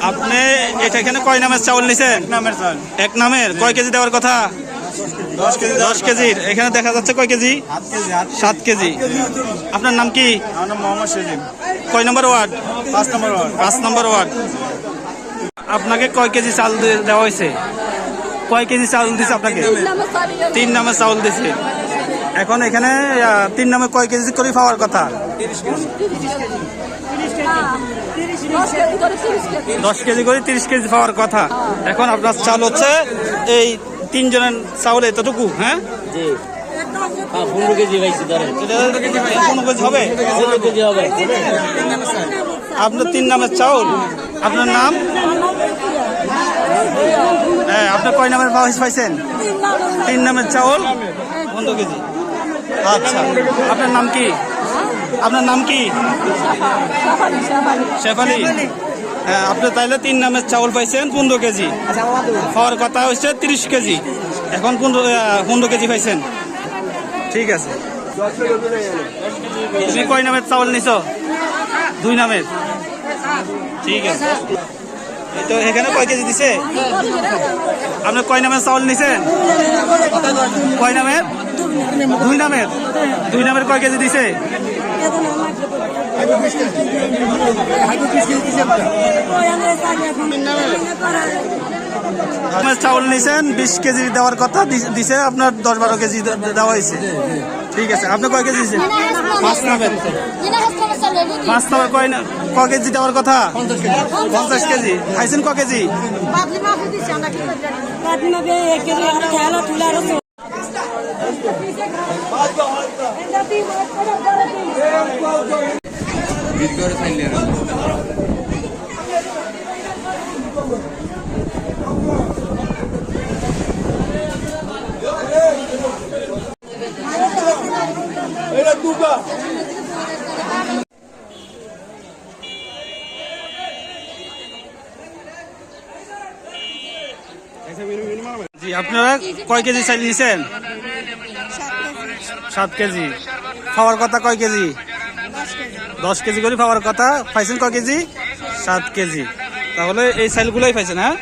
আপনি এটা এখানে কয় নামের চাউল নিছেন? এক নামের। কয় কেজি দেওয়ার কথা? 10 কেজির। এখানে দেখা যাচ্ছে কয় কেজি? 7 কেজি। আপনার নাম কি? কয় নম্বর ওয়ার্ড? 5 নম্বর ওয়ার্ড। আপনাকে কয় কেজি চাল দেওয়া হয়েছে? কয় কেজি চাউল দিছে আপনাকে? 3 নামের চাউল দিছে। এখন এখানে 3 নামে কয় কেজি করে পাওয়ার কথা? 10 কেজি করে 30 কেজি পাওয়ার কথা। এখন আপনার চাল হচ্ছে এই 3 জনের চাউল এতটুকু। হ্যাঁ, 15 কেজি পাইছি ধরেন। 15 কেজি হবে। আপনার 3 নামের চাউল। আপনার নাম? হ্যাঁ, আপনার কয় নামের পাইছেন? 3 নামের চাউল 15 কেজি। আচ্ছা, আপনার নাম কি? আপনার নাম কি? শেফালি। হ্যাঁ, আপনি তাইলে 3 নামের চাউল পাইছেন 15 কেজি। হওয়ার কথা হচ্ছে 30 কেজি। এখন 15 কেজি পাইছেন। ঠিক আছে। তুমি কয় নামের চাউল নিছো? 2 নামের। ঠিক আছে। তো এখানে কয় কেজি দিছে? আপনি কয় নামের চাউল নিছেন? কয় নামের? 2 নামের। 2 নামের কয় কেজি দিছে? চাউল নিছেন 20 কেজি দেওয়ার কথা দিছে, আপনার 10-12 কেজি দেওয়া হয়েছে। ঠিক আছে। আপনি কয় কেজি দিচ্ছেন? 5 নামের। 5 নামের কয় কেজি দেওয়ার কথা? 50 কেজি। খাইছেন কয় কেজি? জি, আপনারা কয় কেজি চাল নিছেন? 7 কেজি। খাওয়ার কথা কয় কেজি? 10 কেজি করে খাওয়ার কথা। পাইছেন কয় কেজি? 7 কেজি। তাহলে এই চালগুলোই পাইছেন। হ্যাঁ,